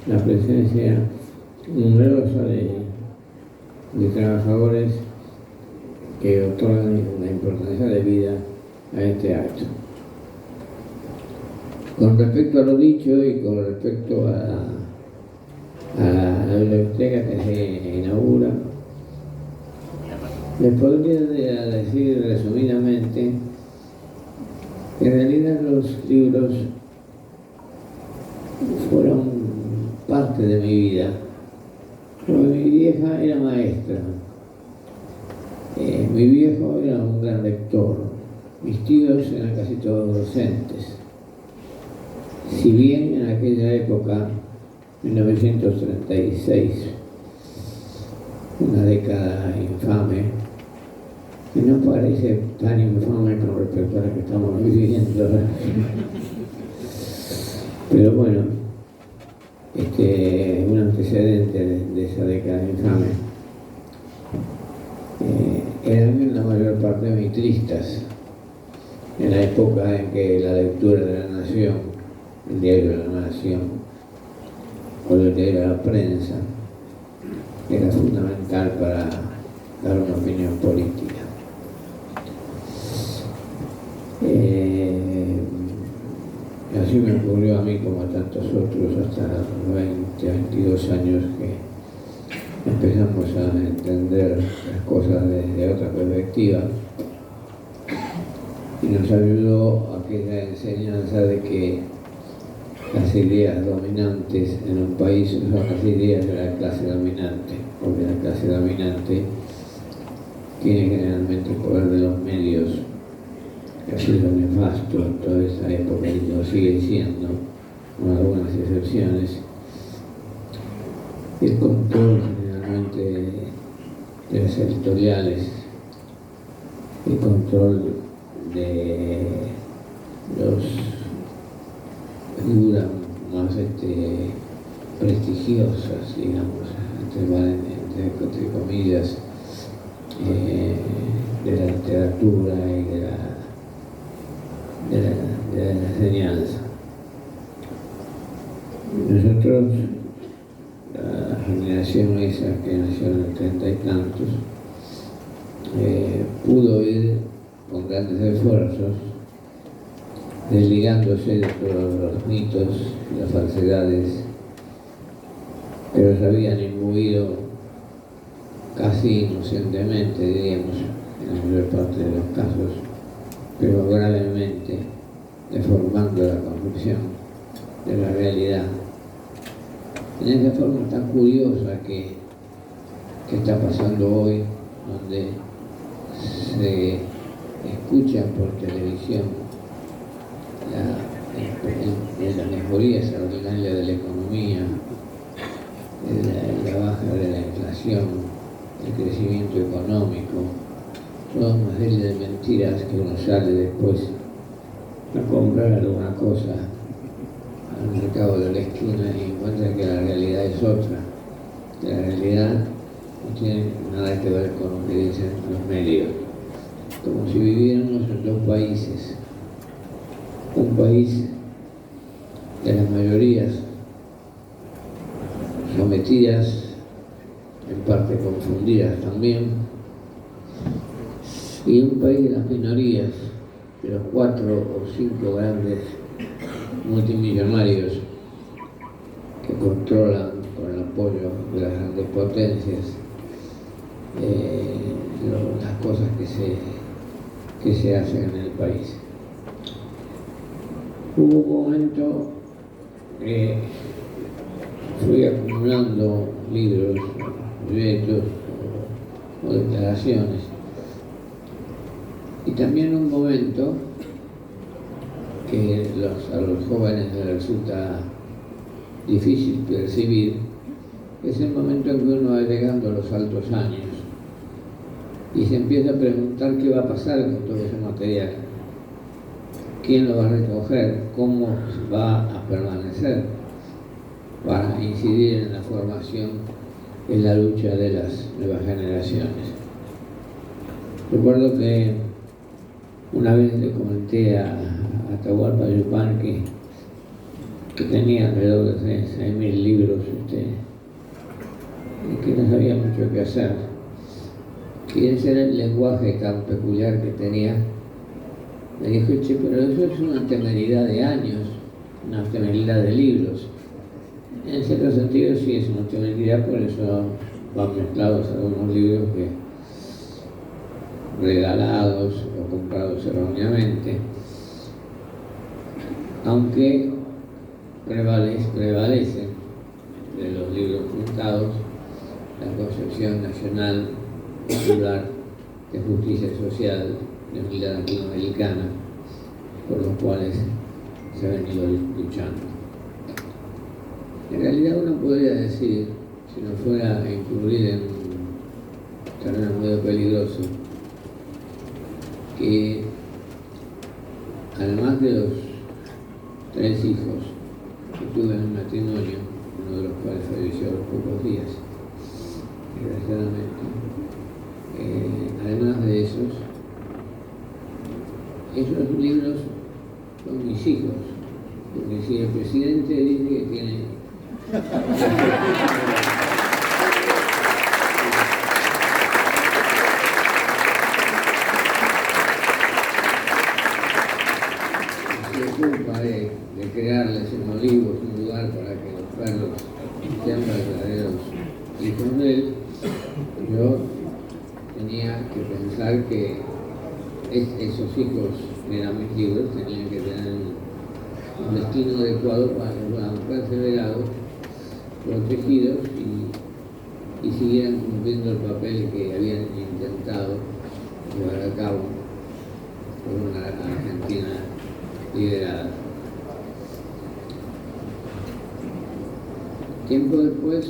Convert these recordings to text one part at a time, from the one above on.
la presencia numerosa de trabajadores que otorgan la importancia de vida a este acto. Con respecto a lo dicho y con respecto a la biblioteca que se inaugura, les podría decir resumidamente que en realidad los libros fueron parte de mi vida. Porque mi vieja era maestra, mi viejo era un gran lector, mis tíos eran casi todos docentes. Si bien en aquella época, 1936, una década infame, que no parece tan infame con respecto a la que estamos viviendo. Pero bueno, un antecedente de esa década infame. Eran la mayor parte mitristas, en la época en que la lectura de La Nación, el diario de La Nación, o el diario de La Prensa, era fundamental para dar una opinión política. Así me ocurrió a mí como a tantos otros hasta los 20, 22 años que empezamos a entender las cosas desde otra perspectiva, y nos ayudó aquella enseñanza de que las ideas dominantes en un país son las ideas de la clase dominante, porque la clase dominante tiene generalmente el poder de los medios, que ha sido nefasto en toda esa época y lo sigue siendo, con algunas excepciones. El control generalmente de las editoriales, el control de los figuras más prestigiosas, digamos, entre comillas, de la literatura y de la enseñanza. Nosotros, la generación esa que nació en el 30 y tantos, pudo ir con grandes esfuerzos desligándose de todos los mitos y las falsedades que los habían imbuido casi inocentemente, diríamos, en la mayor parte de los casos, pero gravemente deformando la concepción de la realidad. En esa forma tan curiosa que está pasando hoy, donde se escucha por televisión la mejoría extraordinaria de la economía, la baja de la inflación, el crecimiento económico, toda una serie de mentiras que uno sale después a comprar alguna cosa al mercado de la esquina y encuentra que la realidad es otra, que la realidad no tiene nada que ver con lo que dicen los medios, como si viviéramos en dos países, un país de las mayorías sometidas, en parte confundidas también, y un país de las minorías, de los 4 o 5 grandes multimillonarios que controlan con el apoyo de las grandes potencias las cosas que se hacen en el país. Hubo un momento que fui acumulando libros, proyectos o declaraciones, y también un momento que a los jóvenes les resulta difícil percibir, es el momento en que uno va llegando a los altos años y se empieza a preguntar qué va a pasar con todo ese material, quién lo va a recoger, cómo va a permanecer para incidir en la formación, en la lucha de las nuevas generaciones. Recuerdo que una vez le comenté a Atahualpa Yupanqui que tenía alrededor de 6.000 libros, y que no sabía mucho qué hacer. Y ese era el lenguaje tan peculiar que tenía. Me dijo, che, pero eso es una temeridad de años, una temeridad de libros. En cierto sentido sí es una temeridad, por eso van mezclados algunos libros que regalados o comprados erróneamente, aunque prevalecen de los libros juntados la concepción nacional popular de justicia social de unidad latinoamericana, por los cuales se ha venido luchando. En realidad uno podría decir, si no fuera a incurrir en un terreno medio peligroso, que además de los 3 hijos que tuve en un matrimonio, uno de los cuales falleció a los pocos días, desgraciadamente, además de esos libros son mis hijos, porque si el presidente dice que tiene se ocupa de crearles en Olivos un lugar para que los perros sean verdaderos hijos de él, yo tenía que pensar que esos hijos que eran mis libros tenían que tener un destino adecuado para que puedan perseverar, protegidos y siguieran cumpliendo el papel que habían intentado llevar a cabo por una Argentina liderada. Tiempo después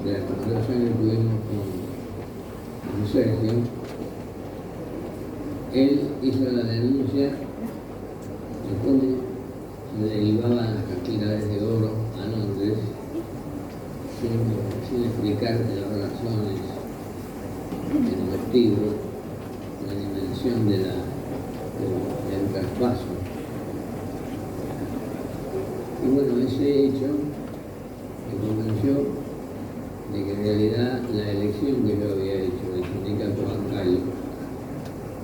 de la conversación que tuvimos con Sergio, él hizo la denuncia de cómo se derivaban las cantidades de oro a Londres sin explicar las razones del motivo, la dimensión del traspaso. Y bueno, ese hecho me convenció de que en realidad la elección que yo había hecho del sindicato bancario,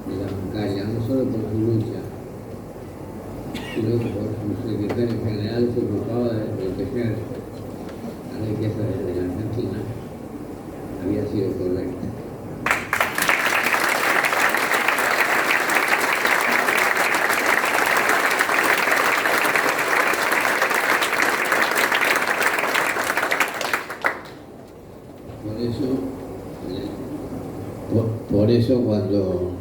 de la bancaria, no solo por su lucha, sino por su secretario general, se ocupaba de proteger la riqueza de la Argentina, había sido correcta. Por eso cuando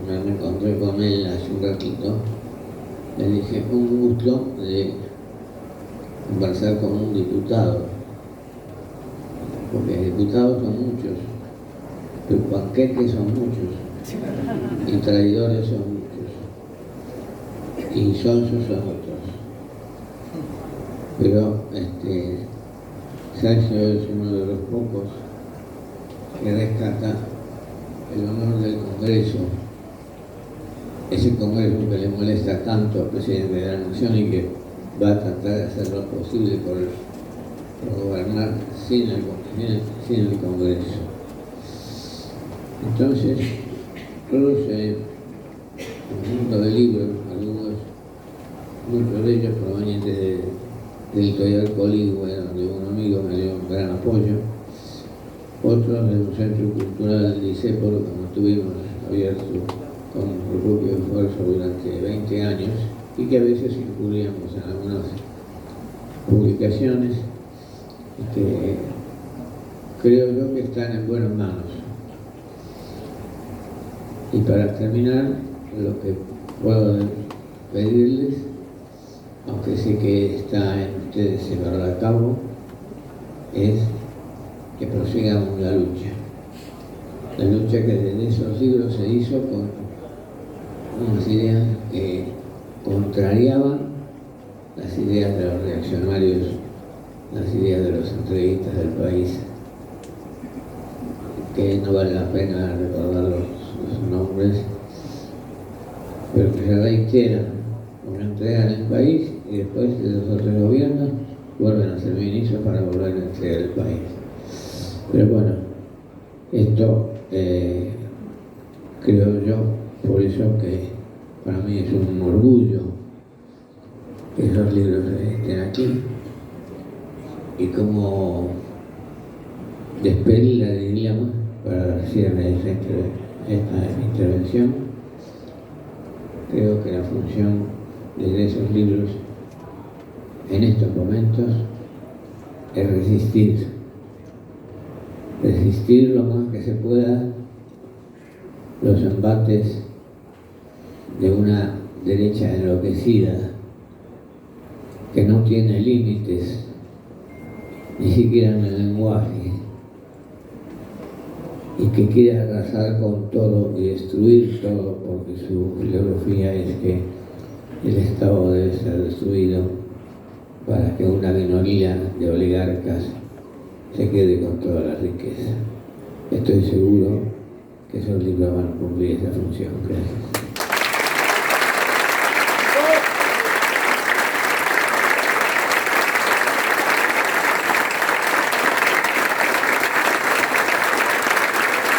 me encontré con él hace un ratito, le dije, un gusto de conversar con un diputado, porque diputados son muchos, pero panqueques son muchos, y traidores son muchos, y sonsos son otros. Pero Sergio es uno de los pocos que rescata el honor del Congreso, ese Congreso que le molesta tanto al presidente de la Nación y que va a tratar de hacer lo posible por gobernar sin el Congreso. Entonces, todos un conjunto de libros, muchos de ellos provenientes del editorial Coligüe, donde un amigo me dio un gran apoyo, otros de un centro cultural Disépolo, como estuvimos abierto con nuestro propio esfuerzo durante 20 años, y que a veces incurríamos en algunas publicaciones que creo yo que están en buenas manos. Y para terminar, lo que puedo pedirles, aunque sé que está en ustedes llevarlo a cabo, es que prosigamos la lucha que desde esos libros se hizo con unas ideas que contrariaban las ideas de los reaccionarios, las ideas de los entreguistas del país, que no vale la pena recordar los nombres, pero que se reiteran una entrega en el país y después los otros gobiernos vuelven a ser ministros para volver a entregar el país. Pero bueno, esto creo yo, por eso que para mí es un orgullo que esos libros estén aquí y como despedirla, diríamos, para el cierre de esta intervención. Creo que la función de esos libros en estos momentos es resistir lo más que se pueda los embates de una derecha enloquecida que no tiene límites, ni siquiera en el lenguaje, y que quiere arrasar con todo y destruir todo, porque su filosofía es que el Estado debe ser destruido para que una minoría de oligarcas se quede con toda la riqueza. Estoy seguro que esos libros van a cumplir esa función. Gracias.